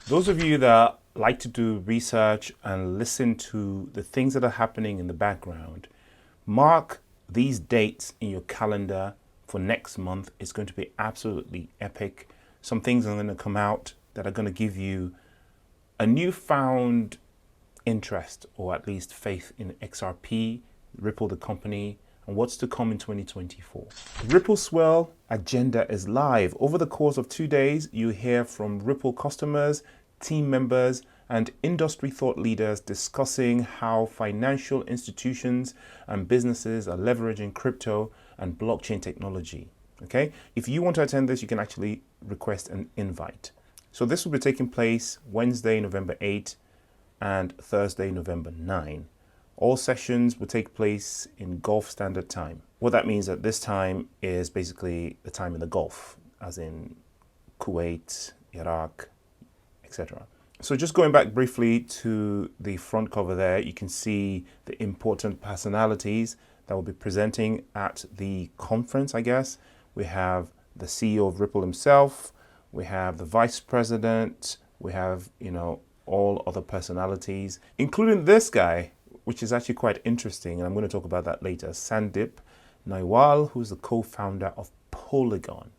Those of you that like to do research and listen to the things that are happening in the background, mark these dates in your calendar for next month. It's going to be absolutely epic. Some things are going to come out that are going to give you a newfound interest, or at least faith, in XRP, Ripple the company, and what's to come in 2024. Ripple Swell agenda is live. Over the course of 2 days, you hear from Ripple customers, team members, and industry thought leaders discussing how financial institutions and businesses are leveraging crypto and blockchain technology. Okay, if you want to attend this, you can actually request an invite. So this will be taking place Wednesday, November 8 and Thursday, November 9. All sessions will take place in Gulf Standard Time. What that means at this time is basically the time in the Gulf, as in Kuwait, Iraq, etc. So just going back briefly to the front cover there, you can see the important personalities that will be presenting at the conference, I guess. We have the CEO of Ripple himself, we have the vice president, we have, all other personalities, including this guy, which is actually quite interesting, and I'm going to talk about that later. Sandeep Nailwal, who's the co-founder of Polygon.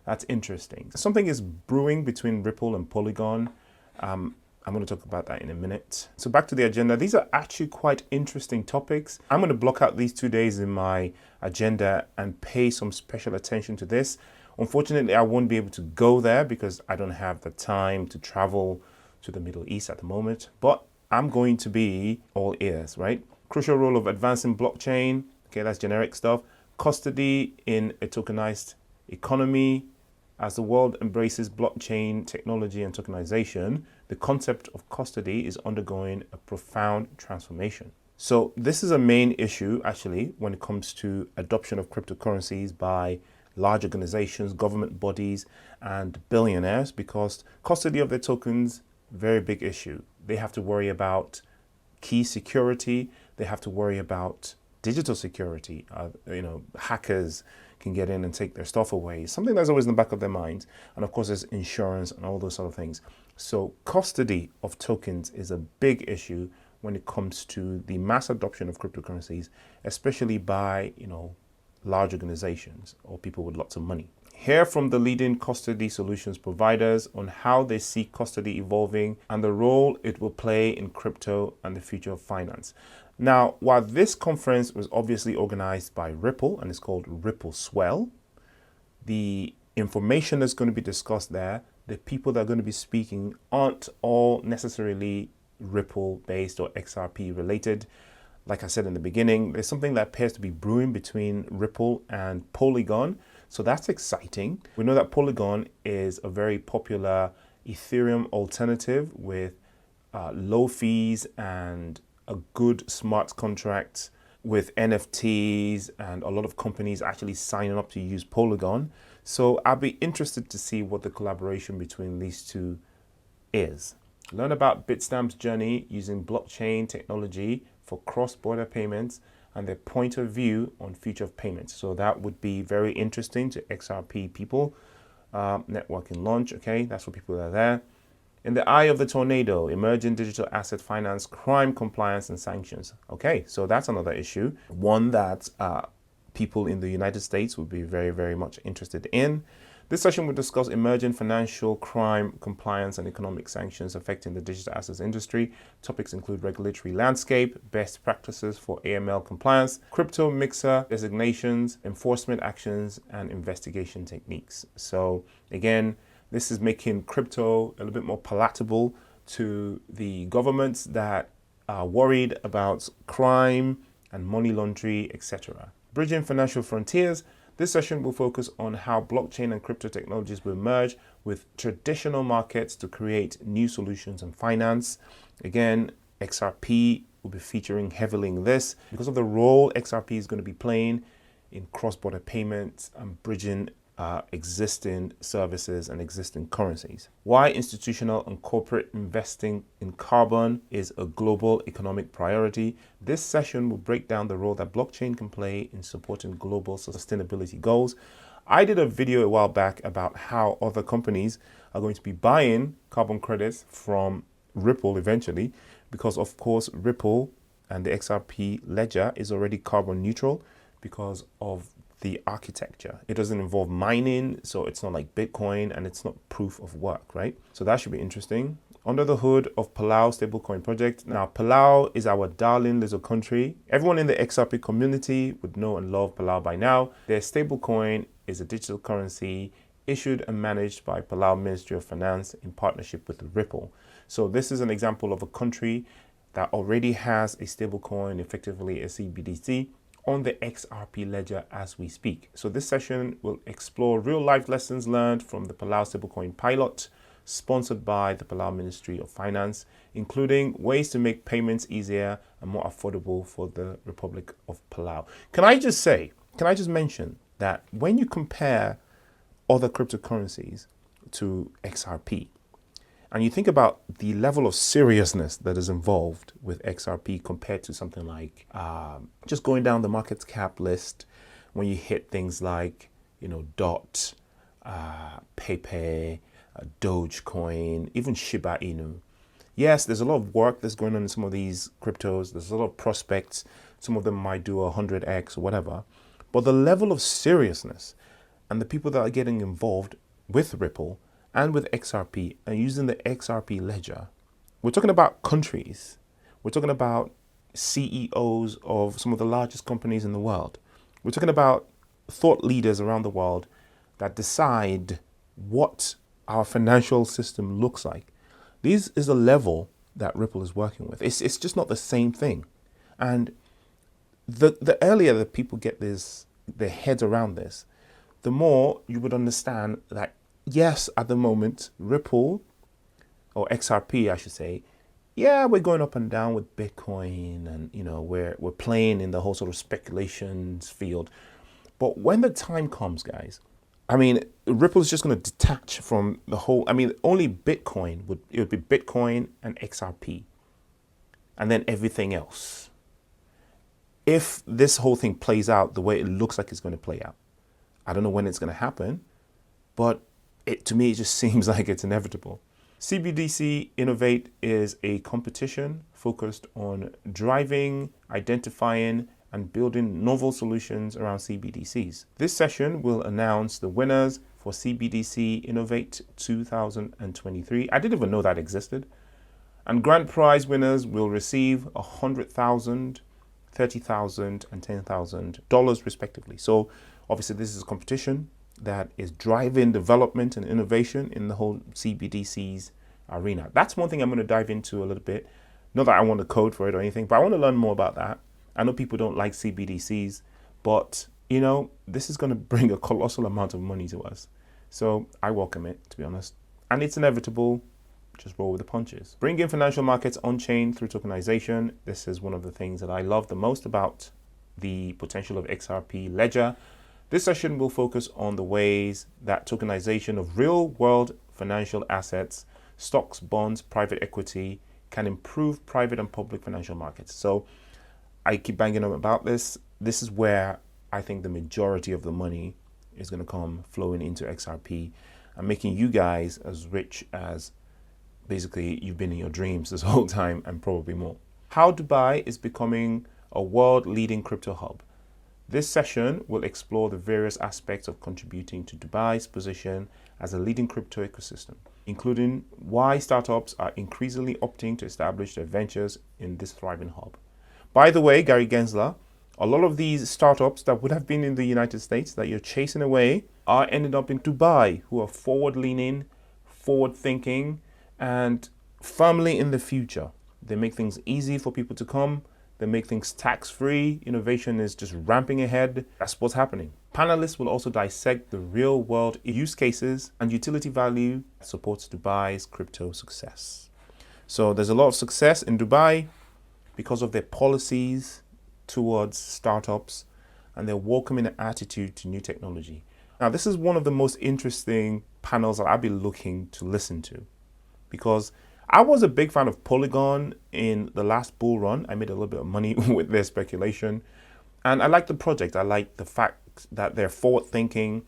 That's interesting. Something is brewing between Ripple and Polygon. I'm going to talk about that in a minute. So back to the agenda. These are actually quite interesting topics. I'm going to block out these 2 days in my agenda and pay some special attention to this. Unfortunately, I won't be able to go there because I don't have the time to travel to the Middle East at the moment, but I'm going to be all ears, right? Crucial role of advancing blockchain. Okay, that's generic stuff. Custody in a tokenized economy. As the world embraces blockchain technology and tokenization, the concept of custody is undergoing a profound transformation. So this is a main issue, actually, when it comes to adoption of cryptocurrencies by large organizations, government bodies, and billionaires, because custody of their tokens, very big issue. They have to worry about key security. They have to worry about digital security. Hackers can get in and take their stuff away. Something that's always in the back of their minds. And of course, there's insurance and all those sort of things. So custody of tokens is a big issue when it comes to the mass adoption of cryptocurrencies, especially by, large organizations or people with lots of money. Hear from the leading custody solutions providers on how they see custody evolving and the role it will play in crypto and the future of finance. Now, while this conference was obviously organized by Ripple and it's called Ripple Swell, the information that's going to be discussed there, the people that are going to be speaking aren't all necessarily Ripple based or XRP related. Like I said in the beginning, there's something that appears to be brewing between Ripple and Polygon. So that's exciting. We know that Polygon is a very popular Ethereum alternative with low fees and a good smart contract with NFTs, and a lot of companies actually signing up to use Polygon. So I'll be interested to see what the collaboration between these two is. Learn about Bitstamp's journey using blockchain technology for cross-border payments and their point of view on future of payments. So that would be very interesting to XRP people. Networking launch, okay, that's for people that are there. In the eye of the tornado, emerging digital asset finance, crime compliance and sanctions. Okay, so that's another issue. One that people in the United States would be very, very much interested in. This session will discuss emerging financial crime, compliance, and economic sanctions affecting the digital assets industry. Topics include regulatory landscape, best practices for AML compliance, crypto mixer designations, enforcement actions, and investigation techniques. So again, this is making crypto a little bit more palatable to the governments that are worried about crime and money laundering, etc. Bridging financial frontiers. This session will focus on how blockchain and crypto technologies will merge with traditional markets to create new solutions in finance. Again, XRP will be featuring heavily in this because of the role XRP is going to be playing in cross-border payments and bridging existing services and existing currencies. Why institutional and corporate investing in carbon is a global economic priority. This session will break down the role that blockchain can play in supporting global sustainability goals. I did a video a while back about how other companies are going to be buying carbon credits from Ripple eventually, because of course Ripple and the XRP ledger is already carbon neutral because of the architecture. It doesn't involve mining, so it's not like Bitcoin, and it's not proof of work, right? So that should be interesting. Under the hood of Palau stablecoin project. Now, Palau is our darling little country. Everyone in the XRP community would know and love Palau by now. Their stablecoin is a digital currency issued and managed by Palau Ministry of Finance in partnership with Ripple. So this is an example of a country that already has a stablecoin, effectively a CBDC, on the XRP ledger as we speak. So this session will explore real life lessons learned from the Palau stablecoin pilot, sponsored by the Palau Ministry of Finance, including ways to make payments easier and more affordable for the Republic of Palau. Can I just mention that when you compare other cryptocurrencies to XRP, and you think about the level of seriousness that is involved with XRP compared to something like just going down the market cap list, when you hit things like, DOT, Pepe, Dogecoin, even Shiba Inu. Yes, there's a lot of work that's going on in some of these cryptos. There's a lot of prospects. Some of them might do 100x or whatever. But the level of seriousness and the people that are getting involved with Ripple and with XRP and using the XRP ledger, we're talking about countries. We're talking about CEOs of some of the largest companies in the world. We're talking about thought leaders around the world that decide what our financial system looks like. This is the level that Ripple is working with. It's just not the same thing. And the earlier that people get their heads around this, the more you would understand that, yes, at the moment, Ripple, or XRP, I should say, yeah, we're going up and down with Bitcoin, and we're playing in the whole sort of speculations field. But when the time comes, guys, Ripple is just going to detach from the whole. Only Bitcoin would be Bitcoin and XRP, and then everything else. If this whole thing plays out the way it looks like it's going to play out, I don't know when it's going to happen, but to me, it just seems like it's inevitable. CBDC Innovate is a competition focused on driving, identifying, and building novel solutions around CBDCs. This session will announce the winners for CBDC Innovate 2023. I didn't even know that existed. And grand prize winners will receive $100,000, $30,000, and $10,000 respectively. So obviously this is a competition that is driving development and innovation in the whole CBDCs arena. That's one thing I'm going to dive into a little bit. Not that I want to code for it or anything, but I want to learn more about that. I know people don't like CBDCs, but this is going to bring a colossal amount of money to us. So I welcome it, to be honest. And it's inevitable. Just roll with the punches. Bringing financial markets on-chain through tokenization. This is one of the things that I love the most about the potential of XRP Ledger. This session will focus on the ways that tokenization of real-world financial assets, stocks, bonds, private equity, can improve private and public financial markets. So I keep banging on about this. This is where I think the majority of the money is going to come flowing into XRP and making you guys as rich as basically you've been in your dreams this whole time, and probably more. How Dubai is becoming a world-leading crypto hub. This session will explore the various aspects of contributing to Dubai's position as a leading crypto ecosystem, including why startups are increasingly opting to establish their ventures in this thriving hub. By the way, Gary Gensler, a lot of these startups that would have been in the United States that you're chasing away are ending up in Dubai, who are forward-leaning, forward-thinking, and firmly in the future. They make things easy for people to come. They make things tax-free. Innovation is just ramping ahead. That's what's happening. Panelists will also dissect the real-world use cases and utility value that supports Dubai's crypto success. So there's a lot of success in Dubai because of their policies towards startups and their welcoming attitude to new technology. Now, this is one of the most interesting panels that I've been looking to listen to, because I was a big fan of Polygon in the last bull run. I made a little bit of money with their speculation. And I like the project. I like the fact that they're forward thinking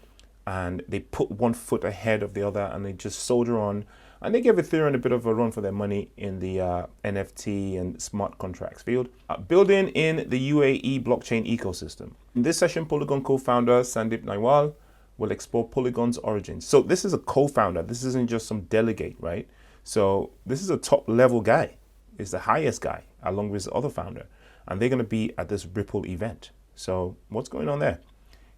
and they put one foot ahead of the other and they just soldier on. And they gave Ethereum a bit of a run for their money in the NFT and smart contracts field. Building in the UAE blockchain ecosystem. In this session, Polygon co-founder Sandeep Nailwal will explore Polygon's origins. So this is a co-founder. This isn't just some delegate, right? So this is a top level guy. It's the highest guy along with his other founder. And they're going to be at this Ripple event. So what's going on there?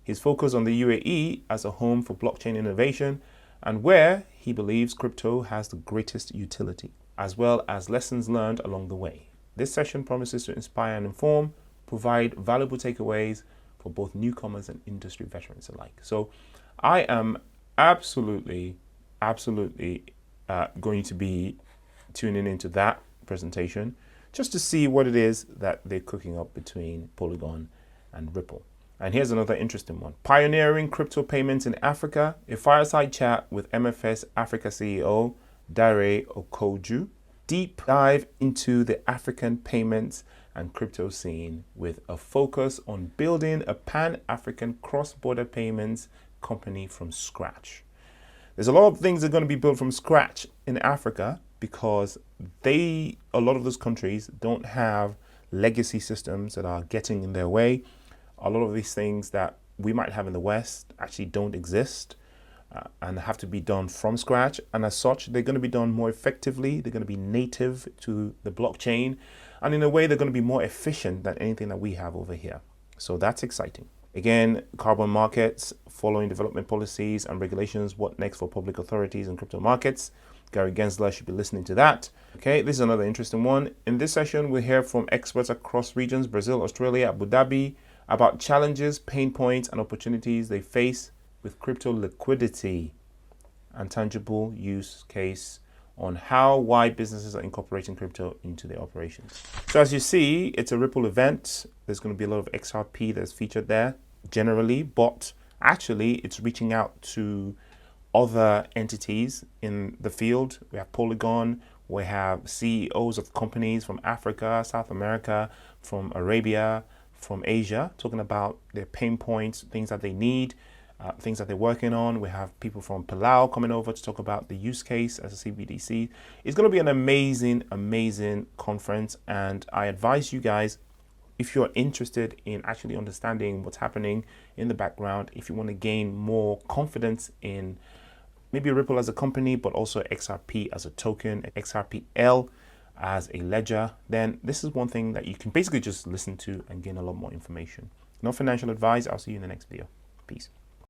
He's focused on the UAE as a home for blockchain innovation and where he believes crypto has the greatest utility, as well as lessons learned along the way. This session promises to inspire and inform, provide valuable takeaways for both newcomers and industry veterans alike. So I am absolutely going to be tuning into that presentation just to see what it is that they're cooking up between Polygon and Ripple. And here's another interesting one. Pioneering crypto payments in Africa, a fireside chat with MFS Africa CEO, Dare Okoju. Deep dive into the African payments and crypto scene with a focus on building a pan-African cross-border payments company from scratch. There's a lot of things that are going to be built from scratch in Africa because a lot of those countries don't have legacy systems that are getting in their way. A lot of these things that we might have in the West actually don't exist and have to be done from scratch. And as such, they're going to be done more effectively. They're going to be native to the blockchain. And in a way, they're going to be more efficient than anything that we have over here. So that's exciting. Again, carbon markets, following development policies and regulations, what next for public authorities and crypto markets. Gary Gensler should be listening to that. Okay, this is another interesting one. In this session, we'll hear from experts across regions, Brazil, Australia, Abu Dhabi, about challenges, pain points, and opportunities they face with crypto liquidity and tangible use case on why businesses are incorporating crypto into their operations. So as you see, it's a Ripple event. There's going to be a lot of XRP that's featured there generally, but actually it's reaching out to other entities in the field. We have Polygon, we have CEOs of companies from Africa, South America, from Arabia, from Asia, talking about their pain points, things that they need, things that they're working on. We have people from Palau coming over to talk about the use case as a CBDC. It's going to be an amazing conference, and I advise you guys, if you're interested in actually understanding what's happening in the background, if you want to gain more confidence in maybe Ripple as a company, but also XRP as a token, XRPL as a ledger, then this is one thing that you can basically just listen to and gain a lot more information. No financial advice. I'll see you in the next video. Peace.